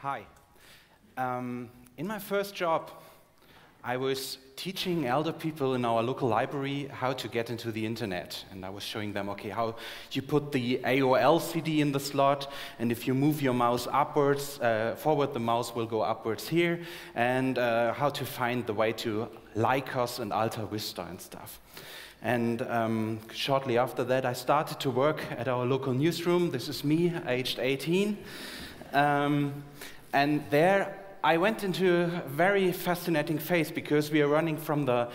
Hi. In my first job, I was teaching elder people in our local library how to get into the internet. And I was showing them, okay, how you put the AOL CD in the slot, and if you move your mouse upwards, forward, the mouse will go upwards here, and how to find the way to Lycos and Alta Vista and stuff. And shortly after that, I started to work at our local newsroom. This is me, aged 18. And there, I went into a very fascinating phase because we are running from the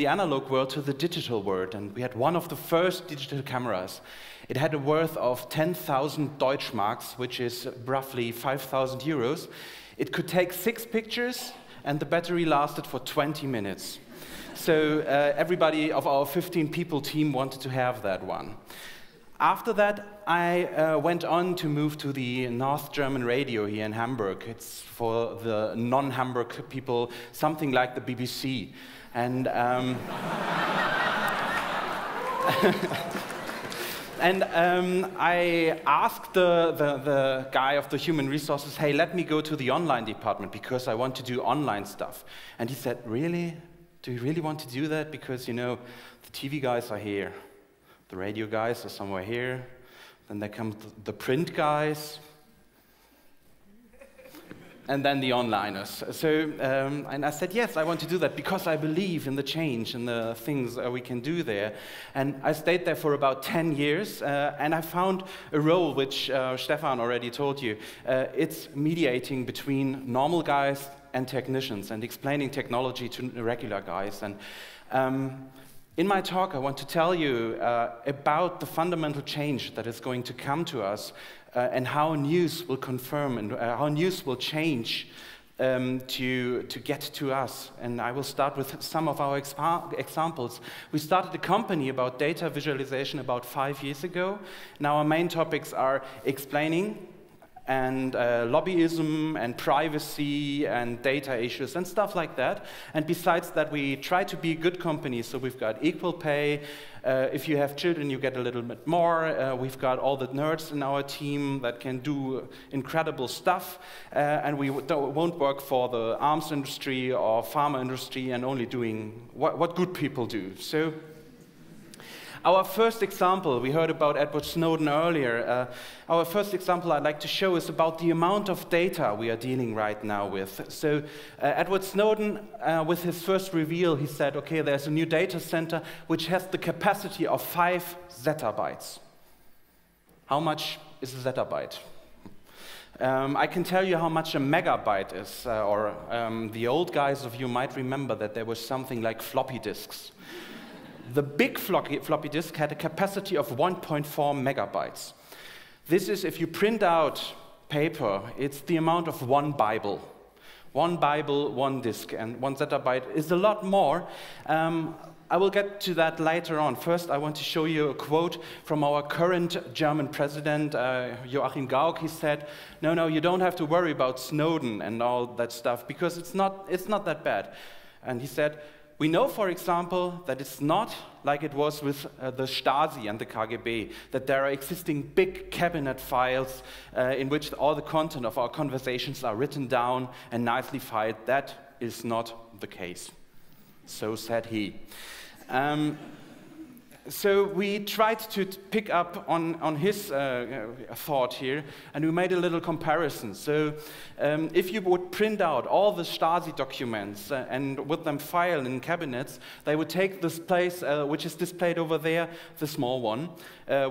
analog world to the digital world, and we had one of the first digital cameras. It had a worth of 10,000 Deutschmarks, which is roughly 5,000 euros. It could take 6 pictures, and the battery lasted for 20 minutes. So everybody of our 15 people team wanted to have that one. After that, I went on to move to the North German radio here in Hamburg. It's for the non-Hamburg people, something like the BBC. And I asked the guy of the human resources, hey, let me go to the online department because I want to do online stuff. And he said, really? Do you really want to do that? Because, you know, the TV guys are here. The radio guys are somewhere here. Then there come the print guys. And then the onliners. So, and I said, yes, I want to do that because I believe in the change and the things we can do there. And I stayed there for about 10 years, and I found a role which Stefan already told you. It's mediating between normal guys and technicians and explaining technology to regular guys. And in my talk, I want to tell you about the fundamental change that is going to come to us and how news will confirm and how news will change to get to us. And I will start with some of our examples. We started a company about data visualization about 5 years ago. Now our main topics are explaining and lobbyism and privacy and data issues and stuff like that. And besides that, we try to be a good company, so we've got equal pay. If you have children, you get a little bit more. We've got all the nerds in our team that can do incredible stuff. And we won't work for the arms industry or pharma industry and only doing what good people do. So our first example, we heard about Edward Snowden earlier. Our first example I'd like to show is about the amount of data we are dealing right now with. So Edward Snowden, with his first reveal, he said, okay, there's a new data center which has the capacity of 5 zettabytes. How much is a zettabyte? I can tell you how much a megabyte is, the old guys of you might remember that there was something like floppy disks. The big floppy disk had a capacity of 1.4 megabytes. This is, if you print out paper, it's the amount of one Bible. One Bible, one disk, and 1 zettabyte is a lot more. I will get to that later on. First, I want to show you a quote from our current German president, Joachim Gauck. He said, no, you don't have to worry about Snowden and all that stuff, because it's not that bad. And he said, we know, for example, that it's not like it was with the Stasi and the KGB, that there are existing big cabinet files in which all the content of our conversations are written down and nicely filed. That is not the case. So said he. So we tried to pick up on his thought here, and we made a little comparison. So if you would print out all the Stasi documents and with them file in cabinets, they would take this place, which is displayed over there, the small one,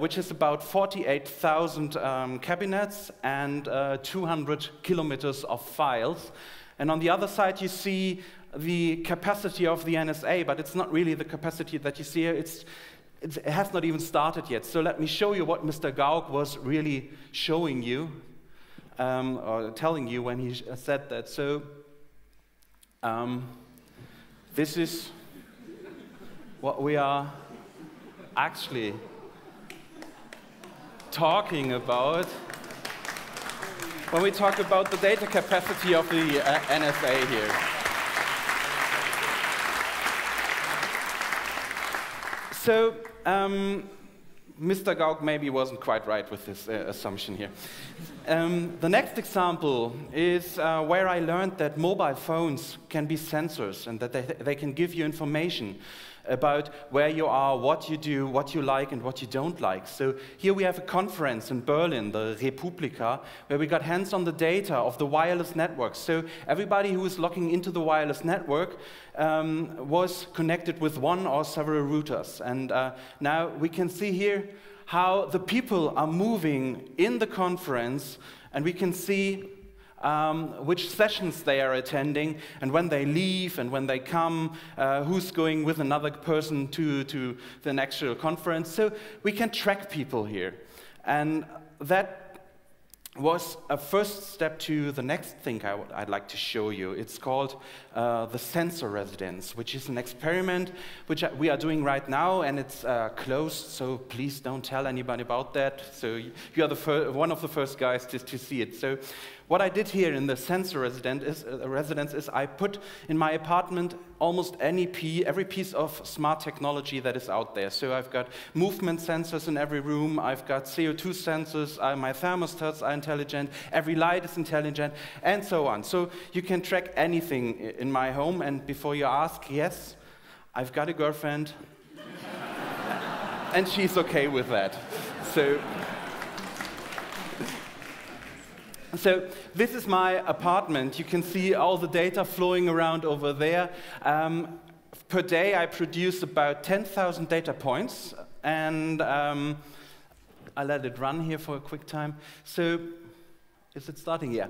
which is about 48,000 cabinets and 200 kilometers of files. And on the other side, you see the capacity of the NSA, but it's not really the capacity that you see here. It has not even started yet. So let me show you what Mr. Gauck was really showing you, or telling you when he said that. So this is what we are actually talking about when we talk about the data capacity of the NSA here. So Mr. Gauck maybe wasn't quite right with this assumption here. The next example is where I learned that mobile phones can be sensors and that they can give you information about where you are, what you do, what you like and what you don't like. So here we have a conference in Berlin, the Republika, where we got hands on the data of the wireless network. So everybody who is logging into the wireless network was connected with one or several routers. And now we can see here how the people are moving in the conference, and we can see which sessions they are attending, and when they leave, and when they come, who's going with another person to the actual conference. So we can track people here. And that was a first step to the next thing I'd like to show you. It's called the sensor residence, which is an experiment which we are doing right now, and it's closed, so please don't tell anybody about that. So you are one of the first guys to see it. So what I did here in the sensor residence is I put in my apartment almost every piece of smart technology that is out there. So I've got movement sensors in every room, I've got CO2 sensors, my thermostats are intelligent, every light is intelligent, and so on. So you can track anything in my home, and before you ask, yes, I've got a girlfriend, and she's okay with that. So this is my apartment. You can see all the data flowing around over there. Per day, I produce about 10,000 data points, and I let it run here for a quick time. So, is it starting? Yeah.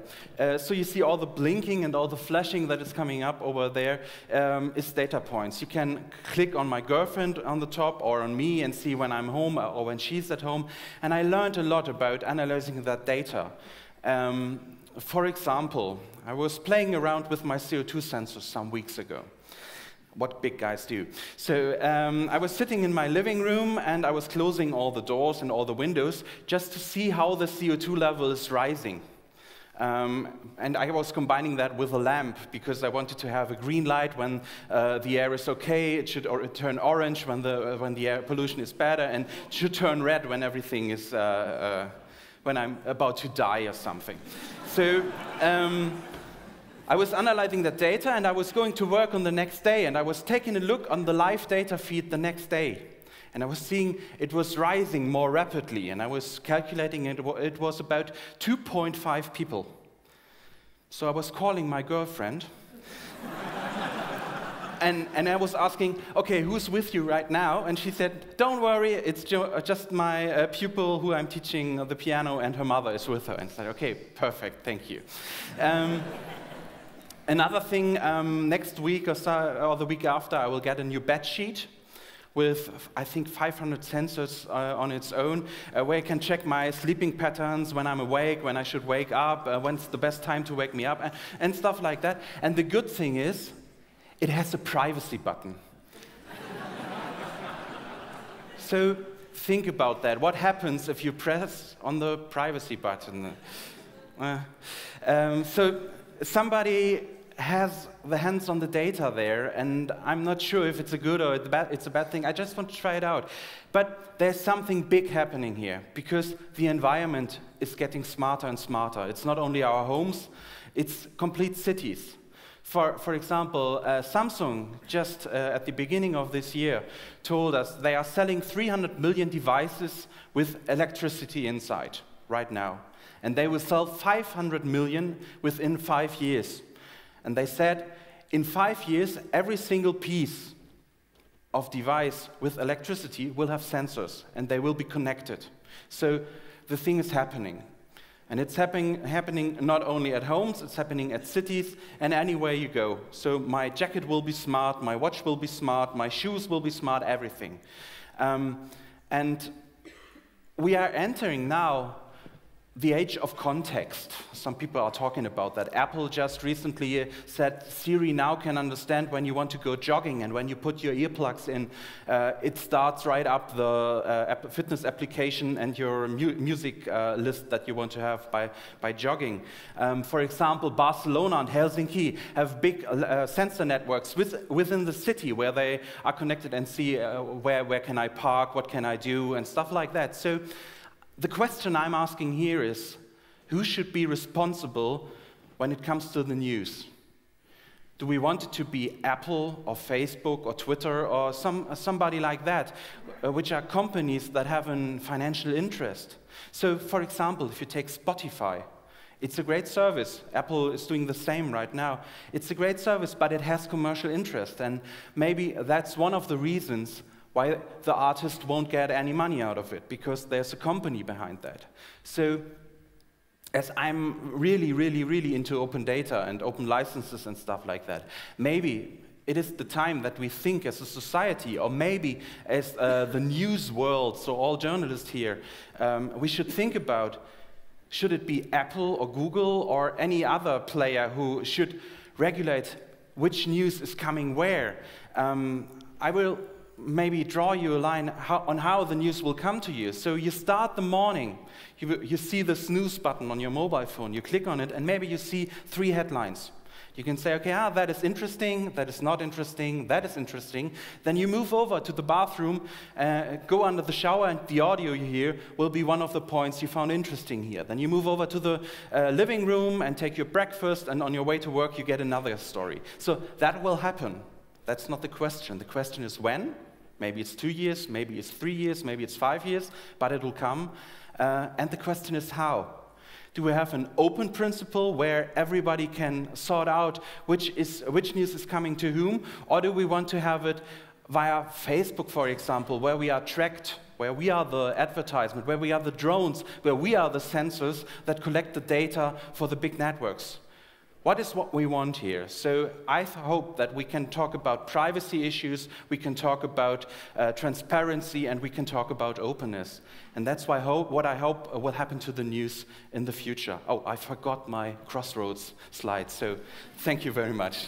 So you see all the blinking and all the flashing that is coming up over there is data points. You can click on my girlfriend on the top or on me and see when I'm home or when she's at home. And I learned a lot about analyzing that data. For example, I was playing around with my CO2 sensors some weeks ago. What big guys do. So I was sitting in my living room and I was closing all the doors and all the windows just to see how the CO2 level is rising. And I was combining that with a lamp because I wanted to have a green light when the air is okay. It should turn orange when the air pollution is better, and it should turn red when everything is when I'm about to die or something. So I was analyzing that data, and I was going to work on the next day, and I was taking a look on the live data feed the next day. And I was seeing it was rising more rapidly, and I was calculating it was about 2.5 people. So I was calling my girlfriend, and I was asking, okay, who's with you right now? And she said, don't worry, it's just my pupil who I'm teaching the piano, and her mother is with her. And I said, okay, perfect, thank you. Another thing, next week or the week after, I will get a new bed sheet with, I think, 500 sensors on its own, where I can check my sleeping patterns, when I'm awake, when I should wake up, when's the best time to wake me up, and stuff like that. And the good thing is, it has a privacy button. So think about that. What happens if you press on the privacy button? So somebody has the hands on the data there, and I'm not sure if it's a good or it's a bad thing. I just want to try it out. But there's something big happening here, because the environment is getting smarter and smarter. It's not only our homes, it's complete cities. For example, Samsung just at the beginning of this year told us they are selling 300 million devices with electricity inside right now. And they will sell 500 million within 5 years. And they said, in 5 years, every single piece of device with electricity will have sensors, and they will be connected. So the thing is happening. And it's happening not only at homes, it's happening at cities and anywhere you go. So my jacket will be smart, my watch will be smart, my shoes will be smart, everything. And we are entering now the age of context. Some people are talking about that. Apple just recently said Siri now can understand when you want to go jogging, and when you put your earplugs in, it starts right up the fitness application and your music list that you want to have by jogging. For example, Barcelona and Helsinki have big sensor networks within the city where they are connected and see where can I park, what can I do, and stuff like that. So the question I'm asking here is, who should be responsible when it comes to the news? Do we want it to be Apple or Facebook or Twitter or somebody like that, which are companies that have a financial interest? So, for example, if you take Spotify, it's a great service. Apple is doing the same right now. It's a great service, but it has commercial interest, and maybe that's one of the reasons why the artist won't get any money out of it, because there's a company behind that. So, as I'm really, really, really into open data and open licenses and stuff like that, maybe it is the time that we think as a society, or maybe as the news world, so all journalists here, we should think about, should it be Apple or Google or any other player who should regulate which news is coming where? I will maybe draw you a line on how the news will come to you. So you start the morning, you see the snooze button on your mobile phone, you click on it, and maybe you see 3 headlines. You can say, okay, that is interesting, that is not interesting, that is interesting. Then you move over to the bathroom, go under the shower, and the audio you hear will be one of the points you found interesting here. Then you move over to the living room and take your breakfast, and on your way to work you get another story. So that will happen. That's not the question. The question is when. Maybe it's 2 years, maybe it's 3 years, maybe it's 5 years, but it will come. And the question is how. Do we have an open principle where everybody can sort out which news is coming to whom? Or do we want to have it via Facebook, for example, where we are tracked, where we are the advertisement, where we are the drones, where we are the sensors that collect the data for the big networks? What is what we want here? So I hope that we can talk about privacy issues, we can talk about transparency, and we can talk about openness. And that's why what I hope will happen to the news in the future. Oh, I forgot my crossroads slide, so thank you very much.